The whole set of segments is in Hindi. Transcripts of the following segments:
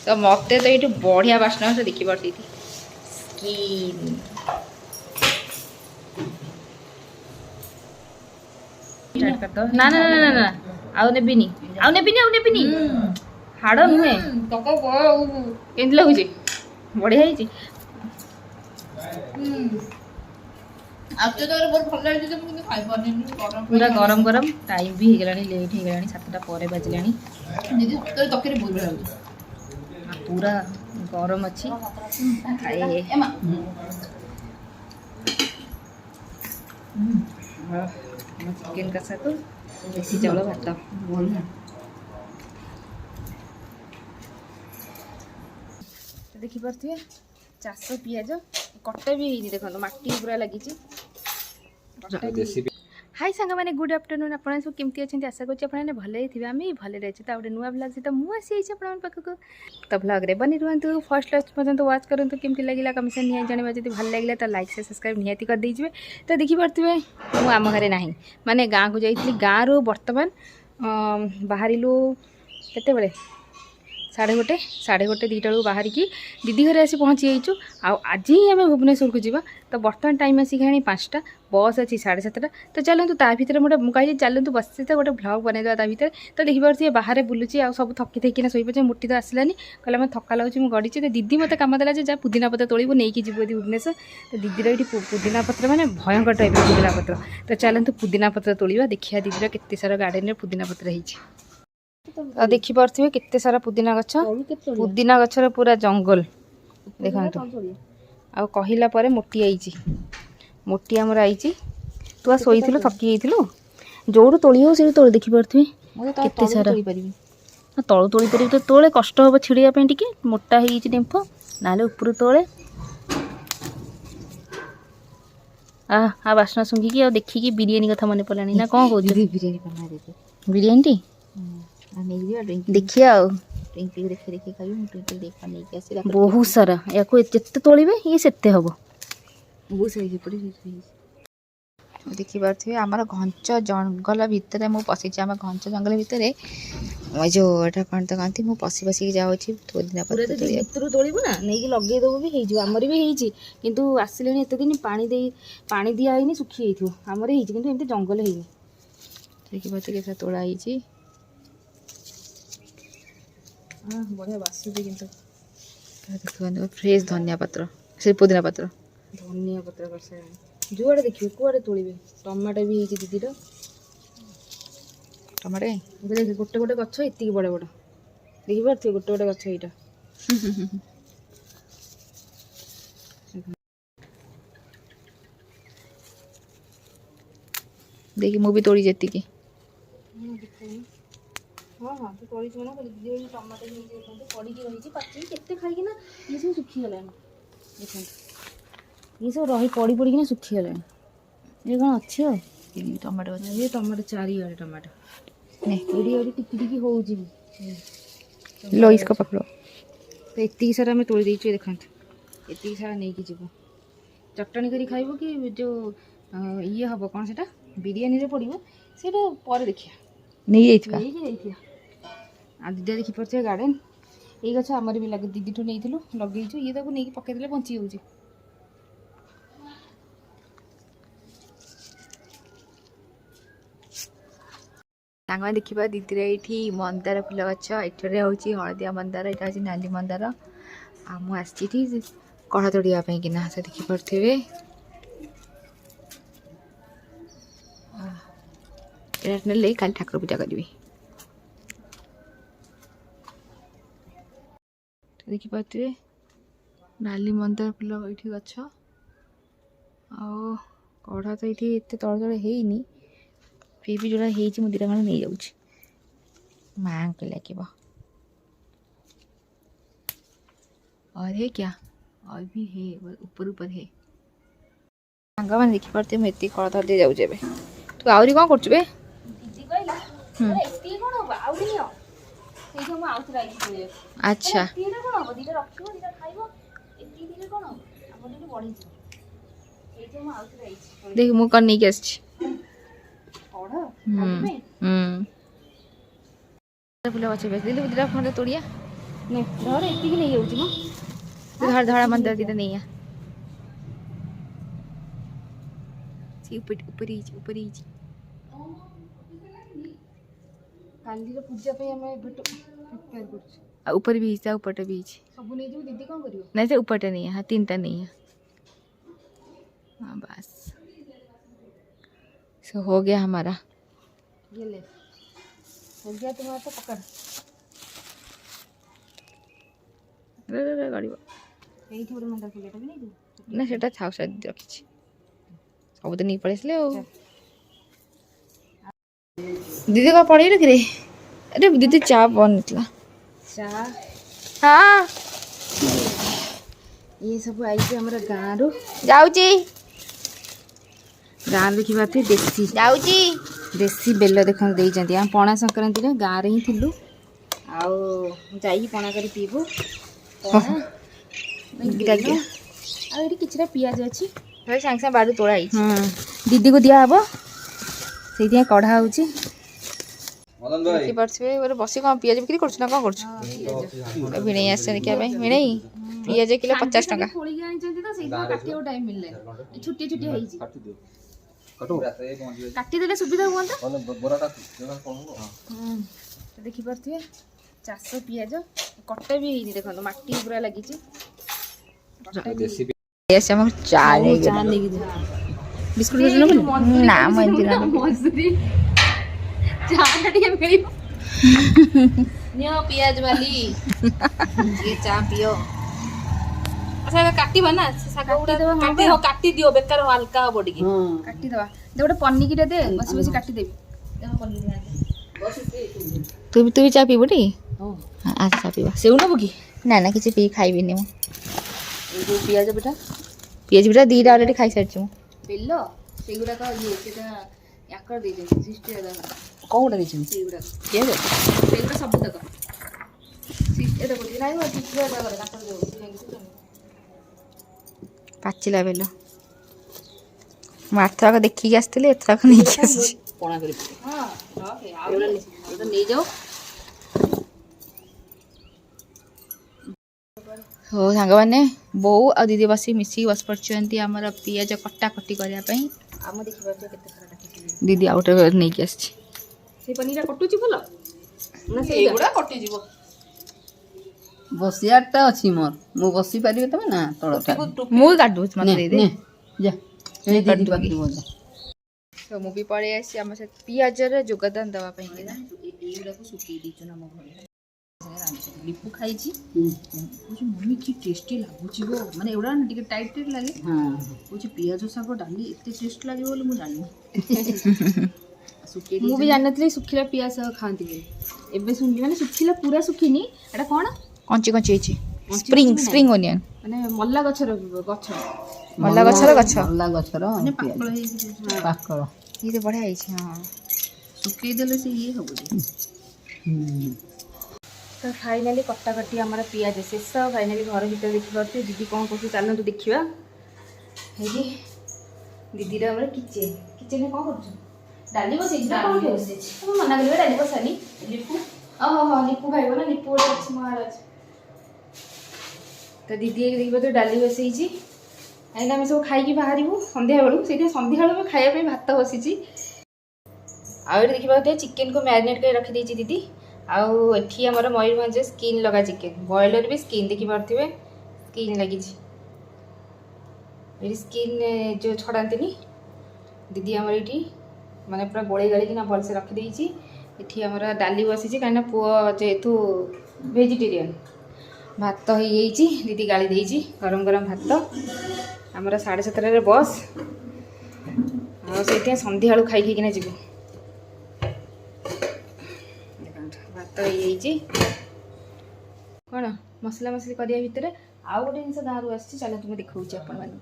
तो मत तो ये बढ़िया बास्ना से देखी पार्टी स्किन ना ना ना ना ना आउ नेबिनी आउ नेबिनी आउ नेबिनी हाड़ नुहे केमती लगुच बढ़िया है पूरा गरम गरम टाइम भी हो लेट हो 7टा पर बाजिलानी पूरा गरम अच्छी चिकेन कषा को देसी चावल भात देखिपे चाष पिज कटा भी देखो मटी पूरा लगी हाय सांग मैंने गुड आफ्टरनून आपन सब केमती अच्छे आशा करें भले थे आम भले अच्छे तो गोटे नुआ ब्लग सहित मुझे पाखक तो ब्लग रे बनी रुहतु फर्स्ट लास्ट पर्यंत वाच करूँ केमती लगे कमेंट निहाती जानवा जब भल लगे तो लाइक से सब्सक्राइब निहाती कर दीजिए तो देखिपे मुझे आम घरे ना माने गाँव को जाइली गाँव रू बर्तमान बाहरिलु केते 1:30 2टा बेलू बाहर की दीदी घरे आसी पहुँची जाइचु आज ही आम भुवनेश्वर को जावा तो बर्तमान टाइम आसिक 5टा बस अच्छी 7:30 तो चलतु ता भर मुझे कहली चलतु बस गोटे ब्लग बनईदा ता भर तो देखिए बाहर बुलूची आ सब थकी थकिना शोपे मुठी तो आसलानी कहला मैं थका लगुच मुझे गड़ी तो दीदी मत कम देला जा पुदीना पत्र तोड़ू नहीं जीव भुवनेश्वर तो दीदीर ये पुदीना पत्र मैंने भयंकर टाइप पुदीना पत्र तो चलतु पुदीना पत्र तोड़ा देखिए दीदीर केते सारा गार्डन में पुदीना पत्र होती तो देखिपे केते सारा पुदीना गछ पुदीना गछर पूरा जंगल देखु आ कहला पर मोटी आई मोटी आमर आई तू आ शोई थकी जाइलु जोड़ तोड़ी हो से तोड़ देखिपे केते सारा तलु तोड़ी पारि तो तोले कष्ट हम छिड़ापी टे मोटा हो डेम्फ ना ऊपर तोले आ बास्ना शुंघिकी आ देखिकी बिरियानी कथा मन पड़ानी ना कौन कह बिरियानी देखिए बहुत सारा या जिते तोड़े ये से हम देखिपे आमर घंच जंगल भितर मुझे पशि आम घंच जंगल भितर जो कौन तो कहती मुझे पशि पशिक जाऊँगी पुदीना पत्र तोड़ू ना नहीं लगे देव भी आमर भी होती कितु आसिले एत दिन पानी दिया सुखी आमर होती जंगल है देखिए तोड़ा बढ़िया बासुदी किंतु देखो फ्रेश धनिया पत्र से पुदीना पत्र धनिया पत्र कर जुआड़े देखिए कुआड़े तोड़े टमाटो भी होती दीदीर टमाटो देख गोटे गोटे गछ एति बड़ बड़ देखिपे गोटे गोटे गछ यहाँ देखिए मुझे तोड़ी जी हाँ हाँ तो तोड़ी ना दीदी टमाटो पड़ी रही पाचि केते खाई ये सब सुखीगला देखो ये सब रही पड़ी पड़ना सुखीगला ये कौन अच्छी टमाटो ये टमाटो चारिड़े टमाटो नहीं टिकी टिकी हो लो इसका पकड़ो तो ये सारा आम तोड़ी देचु देखा ये सारा नहीं जीव चटनी करी खाइब कि जो ये हम कौन से बिरियानी पड़ो से पर देखिए नहीं जाइए आ दीदी देखिपे गार्डन ये गछ आमर भी लगे दीदी ठू नहीं लगे ये तक नहीं पकईदे बंची हो सांग देखा दीदी ये मंदार फुल गछ ये हूँ हलदिया मंदार यहाँ हूँ नाली मंदार आ मुझे कढ़ा तोड़ापी कि से देखिपे ये काली ठाकुर पूजा करी देखिपे नाली मंदार फुल ये गछ कढ़ा तो ये तले तले है फिर भी जोड़ा है मुझे दिटा नहीं जाऊँ माँ को लगे और है क्या और भी है ऊपर ऊपर है सांग मैंने देखिपे मुझे कड़ा धर दे जाऊे तू आहरी कौन कर अच्छा देख मु कौन नहीं फुल गच दिल्ली दिटा खंडे तोड़िया ଧର ଏତିକି ନେଇଯାଉଛି ମ ଧର ଧଳା ମନ୍ଦାର ଦିଟା ନେଇଆ ସେ ଉପରେ ହେଇଛି କାଲିର ପୂଜା ପାଇଁ ଆମେ ଏବେଠୁ ପ୍ରିପେୟାର କରୁଛୁ ଆଉ ऊपर भी ता ऊपर भी सब नहीं जो दीदी कौन करियो नहीं से ऊपर नहीं है हाँ 3टा नहीं है हाँ बस सो हो गया हमारा ये ले हो गया तुम्हारा तो पकड़ रे गाड़ी यही थोड़ा मंदा फुलेटा भी नहीं दू ना सेटा थाउ से रखिछि सब तो नहीं पड़ेसले ओ दीदी का पड़ी रख रे अरे दीदी चा बनतला चा हाँ ये सब आई हमारा गाँव रू जाऊची गाँव देखा देसी जाऊची देसी बेल देख देती आम पणा संक्रांति गाँव रे ही थिलु आउ जाई पणा कर पीबू किसी पियाज अच्छी सागे सागे बाड़ू तोड़ा दीदी को दिया हम से कढ़ा हो देखिए बस कौन पियाज बिक्री कर कौन भिणई आस भिणई पियाज किलो 50 टका काटिदेले सुविधा हुआ देखिपे चाष पियाज कटा भी देखो मटी पूरा लगी बिस्कुट पियाज वाली ये चा पियो अच्छा काटिबा ना सागा उडा काटी हो काटी दियो बेकार हल्का हो बडी काटी दवा दे गोटे पन्नी दे बसी बसी काटी देबी तू भी चा पीबो टी हां आ चा पीबा सेउ नबो की ना ना किछि पी खाइबिनी मु जो पियाज बेटा दीटा ऑलरेडी खाई सारछु बेल्लो सेगुडा का ये सेटा याकर दे दे सिस्टर दा कोउडा दे छि सेगुडा के दे सेगुडा सब तक सिस्टर दा कोठी नाही हो सिस्टर दा करे काटर दे पाचिला बेलो माथा का देखि के आस्थिले एथरा का नहीं आसी कोणा करी हां ओके आउला तो नहीं जाओ हो सांग मैंने बो आ दीदी बसी मिसी बस पड़ती आमर पियाज कटा कटी करने आम देखिए दीदी आउटे नहीं कि आसी पनीर कटुची भल ना सेगुड़ा कटि जीवो बसियाटा अछि मोर मु बसी पारिबे तमे ना तळटा मु काट दूस मत दे दे जा ए दीदी बाकी बोल तो मु भी पड़े आसी हम से पियाज रे जोगदान दवा पई ना एगुडा को सुकी दीचो ना मो घरे लिपु खाई मम्मी कि टेस्टी लगुच माने एवढा ना टाइट टाइट लगे कौन पियाज साग डाली एत टेस्ट लगे बोले मुझे जानी मुझे जानी सुखिला पियाज साग खाती एवं शुणी मैंने सुखिला पूरा सुखीनी एटा कौन Kanchi Kanchi spring spring onion माने मल्ला गछर गछ मल्ला गछर गछ मल्ला गछर माने पाकळ हे पाकळ ये तो बढ़िया है हां सुखी देले से ये होबो तो फाइनाली कटाकटी आम पियाज शेष फाइनाली घर भर देखिपे दीदी कौन कर चलते तो देखा है दीदी आम किचेन किचेन कौन कर डाली बस मना कर डाली बसानी लिपु हाँ लिपु खाइब ना लिपु गोटे महाराज तो दीदी देखिए तो डाली बसई कहीं आम सब खाई बाहर सन्ध्या बेलू से सन्ध्या बेलू खायापी भात बसी आउ देखिए चिकेन को मैरिनेट कर रखी दीदी आउ एठी हमर मयूरभंज स्किन लगा चिकेन बॉयलर भी स्किन देखि पारथिबे स्किन लगी ये स्किन जो छड़ाती दीदी हमर एठी माने पूरा गोळे गाड़ी कि भल से रखी देछि एठी हमर डाली बसी कहीं पुओ जेहेतु वेजिटेरियन भात हो दीदी गाड़ी देछि गरम गरम भात हमर 7:30 बस आ से सन्ध्या बेलू खाई खाइकिना जीवु तो ये कौन मसला मसली करिया भितर आउ गोटे जिन गाँव आसी चलते मुझे देखा आपण मैंने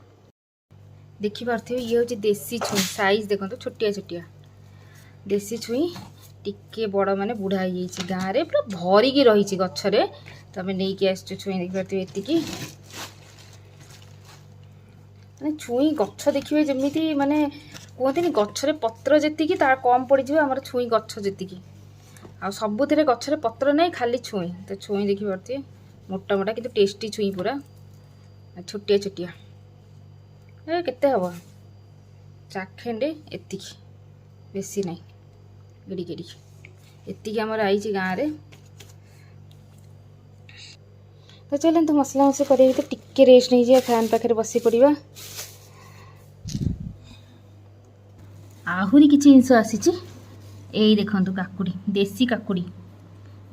देखिपे ये हूँ देसी छुई साइज देखो छोटिया छोटिया देसी छुई टिके बड़ माने बुढ़ा हो गाँव में पूरा भरिकी रही गचरे तो आम नहीं आस छुई देखिपे एतिकी माने छुई गछ देखिए जमी माने कहते गचरे पत्र जी कम पड़ जाए छुई गछ जी आ सबुथ गचरे पत्र नहीं खाली छुई तो छुई देखिपे ମୋଟା ମୋଟା କିନ୍ତୁ ଟେଷ୍ଟି ଛୁଇଁ ପୁରା ଛୋଟିଆ ଛୋଟିଆ। ଏ କେତେ ହେବ ଚାଖେଣ୍ଡେ ଏତିକି, ବେଶୀ ନାହିଁ, ଏଡ଼ିକି ଏଡ଼ିକି ଏତିକି ଆମର ଆଇଛି ଗାଁରେ। ତ ଚାଲନ୍ତୁ ମସଲା ମସଲା କରିବା ଭିତରେ ଟିକେ ରେଷ୍ଟ ନେଇଯିବା, ଫ୍ୟାନ୍ ପାଖରେ ବସି ପଡ଼ିବା। ଆହୁରି କିଛି ଜିନିଷ ଆସିଛି। ଏଇ ଦେଖନ୍ତୁ କାକୁଡ଼ି, ଦେଶୀ କାକୁଡ଼ି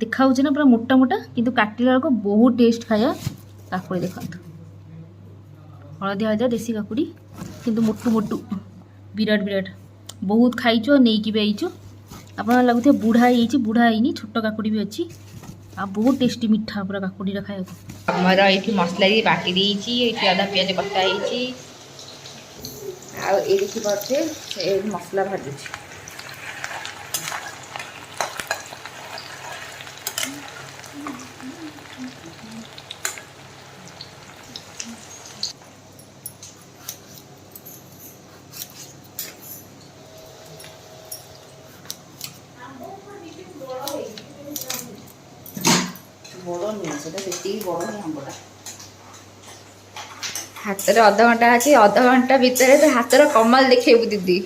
ଦେଖାହେଉଛି ନା ପୁରା ମୋଟା ମୋଟା, କିନ୍ତୁ କାଟିଲା ବେଳକୁ ବହୁତ ଟେଷ୍ଟ ଖାଇବା। କାକୁଡ଼ି ଦେଖନ୍ତୁ, ହଳଦିଆ ହଳଦିଆ ଦେଶୀ କାକୁଡ଼ି, କିନ୍ତୁ ମୋଟୁ ମୋଟୁ, ବିରାଟ ବିରାଟ। ବହୁତ ଖାଇଛୁ ଆଉ ନେଇକି ବି ଆଇଛୁ। ଆପଣ ଲାଗୁଥିବ ବୁଢ଼ା ହେଇଯାଇଛି, ବୁଢ଼ା ହେଇନି, ଛୋଟ କାକୁଡ଼ି ବି ଅଛି। ଆଉ ବହୁତ ଟେଷ୍ଟି ମିଠା ପୁରା କାକୁଡ଼ିଟା ଖାଇବାକୁ। ଆମର ଏଇଠି ମସଲା ବି ବାଟି ଦେଇଛି, ଏଇଠି ଅଦା ପିଆଜ କଟା ହେଇଛି, ଆଉ ଏଇଠି ପଛେ ମସଲା ଭାଜୁଛି। ବଡ଼ ନୁହେଁ ସେଟା, ସେତିକି ବଡ଼ ହିଁ ଆମ୍ବଟା। ହାତରେ ଅଧଘଣ୍ଟା ଅଛି, ଅଧଘଣ୍ଟା ଭିତରେ ତ ହାତର କମାଲ ଦେଖେଇବୁ ଦିଦି।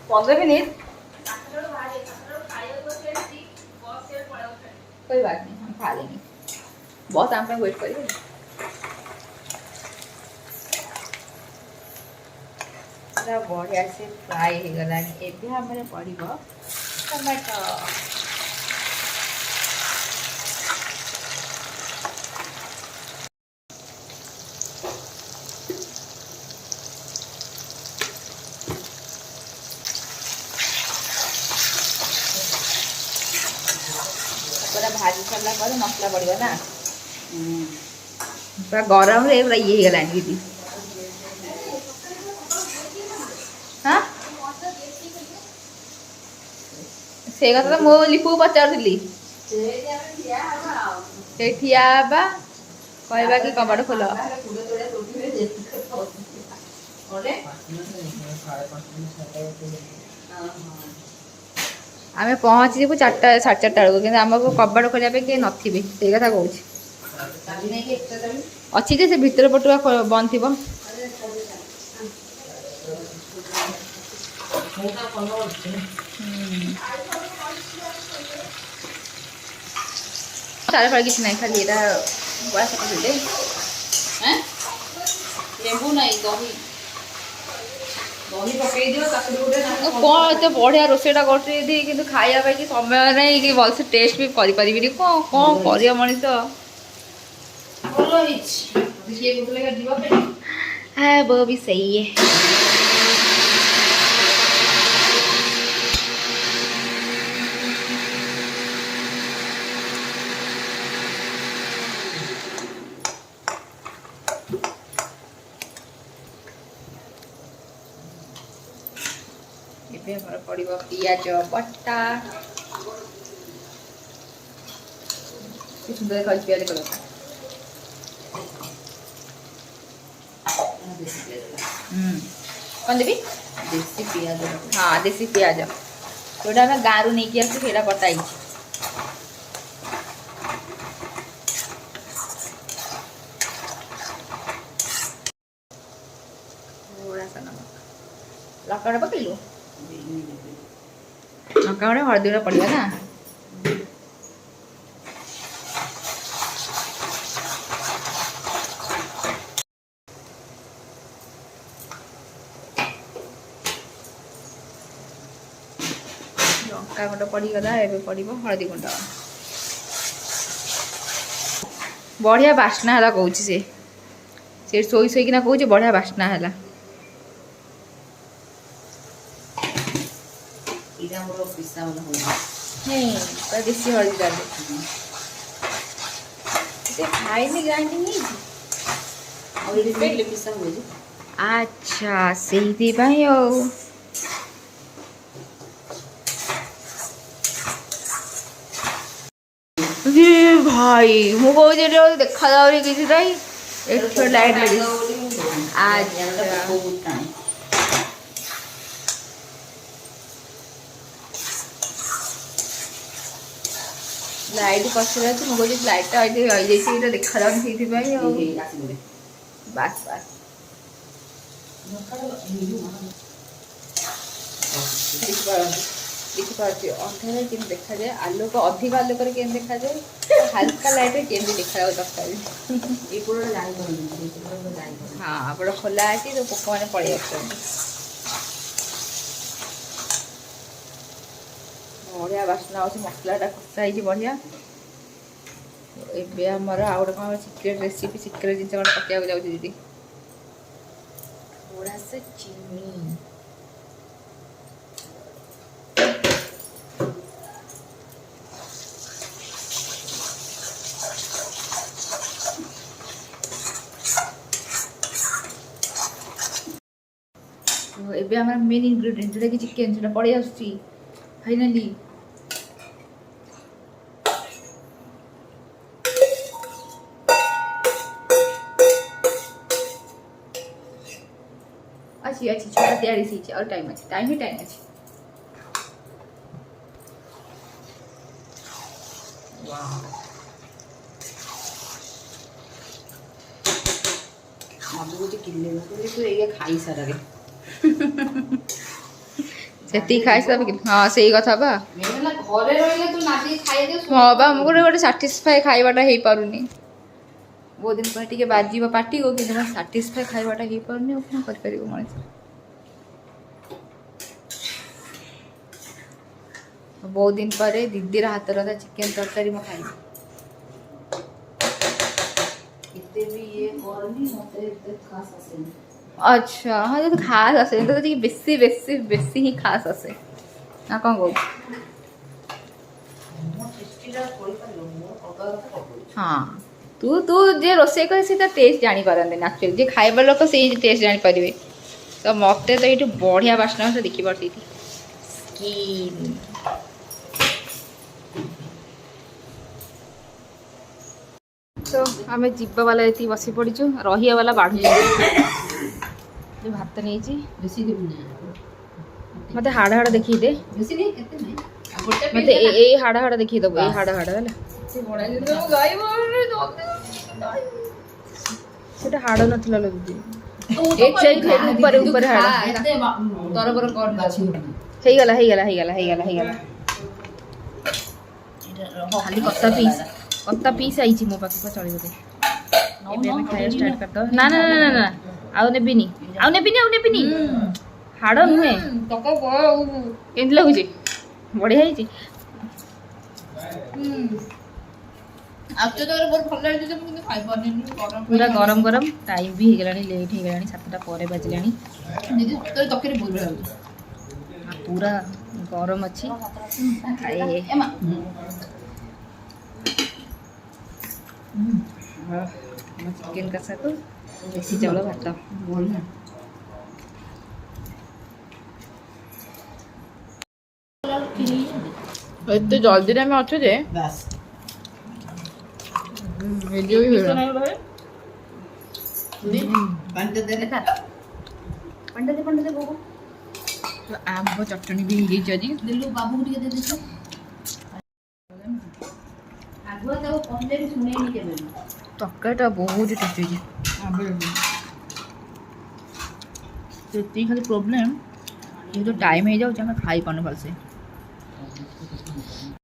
15 मिनट कोई बात नहीं, हम खा लेंगे, बहुत आम पे वेट करिए। पूरा बढ़िया से फ्राए हो गला। एबे हमरे पड़िबो टमाटो। पूरा भाजी सरला पर मसला पड़िबो ना, पूरा गरम रे पूरा ये गला दीदी। हाँ से कथा तो मो लिपु पचारुली, से ठिया बा कहबा कि कबाड़ खोल। आम पहुँची जीवु 4टा 4:30 बेलू, कि आमको कबाड़ खोलिया पे किए नथिबे, से कथा कहूँ अच्छी जे से भितर पटुआ बंद थी। 4 फल किसी नहीं, खाली एटा बड़ा सा दे हैं, ଲେମ୍ବୁ ନାହିଁ, ଦହି ଦହି ପକେଇ ଦିଅ, କାକୁଡ଼ି ଗୋଟେ कौन एत बढ़िया रोषेईटा कर खाया पाई समय नहीं कि भलसे टेस्ट भी करें कौन कौन कर मनीष ଭଲ ହେଇଛି। କିଏ କହୁଥିଲେ ଯିବା ପାଇଁ? है वो भी सही है। पड़ो पियाज बटा, सुंदर देखा पियाज कलर कौन देवी ଦେଶୀ ପିଆଜ। हाँ देसी पियाज जोटा आम गाँव नहीं कि आसू से कटाई। लଙ୍କା गुड़ा पकड़ू, लଙ୍କା गुड़ा हल्दी गुड़ा पड़ेगा ना। लଙ୍କା गुंड पड़गला, एवं पड़ो हलदी गुंड। बढ़िया बास्ना है कौच से शोई शोईकिना कौच बढ़िया बास्ना है। नहीं देसी हल्दी डाल खाई ग्राइंडिंग ପିସା ହୁଏ ଯେ। अच्छा से भाई मु कौन देखा जाऊनी किसी लाइट लगी। ଲାଇଟ୍ ପଛରେ ଅଛି ମୁଁ କହୁଛି ଲାଇଟ୍ଟା ଏଇଠି ରହିଯାଇଛି ଏଇଟା ଦେଖାଯାଉନି ସେଇଥିପାଇଁ ଆଉ ଆସିବ ବାସ୍ ବାସ୍ ଦେଖିପାରୁଛି ଅନ୍ଧାରରେ କେମିତି ଦେଖାଯାଏ ଆଲୋକ ଅଧିକ ଆଲୋକରେ କେମିତି ଦେଖାଯାଏ ହାଲକା ଲାଇଟ୍ରେ କେମିତି ଦେଖାଯାଉ ତରକାରୀ ଏଇ ପଟେ ଜାଣିପାରୁନି ଜାଣିପାରୁନି। ହଁ ଆପଣ ଖୋଲା ଅଛି ତ ପୋକମାନେ ପଳେଇ ଆସୁଛନ୍ତି ବଢ଼ିଆ ବାସ୍ନା ହେଉଛି ମସଲାଟା କଷା ହେଇଛି ବଢ଼ିଆ ଏବେ ଆମର ଆଉ ଗୋଟେ କ'ଣ ସିକ୍ରେଟ୍ ରେସିପି ସିକ୍ରେଟ୍ ଜିନିଷ ଗୋଟେ ପକାଇବାକୁ ଯାଉଛି ଦିଦି थोड़ा सा चीनी ତ ଏବେ ଆମର ମେନ୍ ଇନଗ୍ରିଡ଼ିଏଣ୍ଟ ଯେଉଁଟାକି ଚିକେନ୍ ସେଇଟା ପଳେଇ ଆସୁଛି ଫାଇନାଲି ଅଛି ଅଛି ଛୋଟା ତିଆରି ହେଇଛି ଆଉ ଟାଇମ୍ ଅଛି ଟାଇମ୍ ଅଛି अब मुझे किले में तो ये खाई सारा रे ସେତିକି ଖାଇସାରିବ କି ହଁ ସେଇ କଥା ବା मेरे ना घरे रहिले तू नादी खाई दे ହଁ ବା ମୁଁ ଗୋଟେ ସାଟିସ୍ଫାଏ ଖାଇବାଟା ହେଇପାରୁନି ବହୁତ ଦିନ ପରେ ଟିକେ ବାଜିବ ପାଟିକୁ କିନ୍ତୁ ମୋର ସାଟିସ୍ଫାଏ ଖାଇବାଟା ହେଇପାରୁନି ଆଉ କ'ଣ କରିପାରିବ ମଣିଷ ବହୁତ ଦିନ ପରେ ଦିଦିର ହାତ ରନ୍ଧା ଚିକେନ୍ ତରକାରୀ ମୁଁ ଖାଇବି इतने भी ये करनी मते इतने खास आसेनी ଆଚ୍ଛା ହଁ ଯଦି ଖାସ୍ ଆସେ ତ ଟିକେ ବେଶୀ ବେଶୀ ବେଶୀ ହିଁ ଖାସ୍ ଆସେ ନା କ'ଣ କହୁଛୁ ମୋ टेस्टीला कोई पालो मो कगा तो ହଁ ତୁ ତୁ ଯିଏ ରୋଷେଇ କରେ ସେ ତା ଟେଷ୍ଟ ଜାଣିପାରନ୍ତିନି ଆକ୍ଚୁଆଲି ଯିଏ ଖାଇବା ଲୋକ ସେଇ ଟେଷ୍ଟ ଜାଣିପାରିବେ ତ ମୋତେ ତ ଏଇଠି ବଢ଼ିଆ ବାସ୍ନା ହେଉଛି ଦେଖିପାରୁଛି ଏଇଠି ସ୍କିନ୍ ତ ଆମେ ଯିବା ବାଲା ଏଠି ବସି ପଡ଼ିଛୁ ରହିବା ବାଲା ବାଢ଼ୁଛୁ ଭାତ ନେଇଛି बेसी देबी ना ମୋତେ ହାଡ଼ ହାଡ଼ ଦେଖେଇ ଦେ बेसी नहीं केते नहीं आ गोटे ମୋତେ ଏଇ ହାଡ଼ ହାଡ଼ ଦେଖେଇ ଦେବୁ ଏଇ ହାଡ଼ ହାଡ଼ ହେଲା से बड़ा दिन ସେଟା ହାଡ଼ ନଥିଲା ଲୋ ଦିଦି ଉପରେ ଉପରେ ହାଡ଼ ତରବର କର ବାଛି ହେଇଗଲା ହେଇଗଲା ହେଇଗଲା ହେଇଗଲା ହେଇଗଲା ଖାଲି କତା ପିସ୍ ଆଇଛି ମୋ ପାଖକୁ ଚଳିବ ଦେ ଏବେ ଆମେ ଖାଇବା ଷ୍ଟାର୍ଟ କରିଦେବା ନା ନା ନା ନା ନା ଆଉ ନେବିନି ଆଉ ନେବିନି ହାଡ଼ ନୁହେଁ କେମିତି ଲାଗୁଛି ବଢ଼ିଆ ହେଇଛି ପୁରା ଗରମ ଗରମ ଟାଇମ୍ ବି ହେଇଗଲାଣି ଲେଟ୍ ହେଇଗଲାଣି 7ଟା ପରେ ବାଜିଲାଣି ପୁରା ଗରମ ଅଛି ଖାଇ ଚିକେନ୍ କଷାକୁ ଦେଶୀ ଚାଉଳ ଭାତ ଏତେ ଜଲ୍ଦିରେ ଆମେ ଅଛୁ ଯେ ଆମ୍ବ ଚଟଣି ବି ହେଇଯାଇଛି ଆଜି ବାବୁ ଟିକେ ଦେଇଦେଇଛୁ ଆଗୁଆ ତାକୁ କହିଲେ ବି ଶୁଣେଇନି କେବେ ତରକାରୀଟା ବହୁତ ଟେଷ୍ଟି ହେଇଛି ସେତିକି ଖାଲି ପ୍ରୋବ୍ଲେମ୍ ଯେହେତୁ ଟାଇମ୍ ହେଇଯାଉଛି ଆମେ ଖାଇପାରୁନୁ ଭଲସେ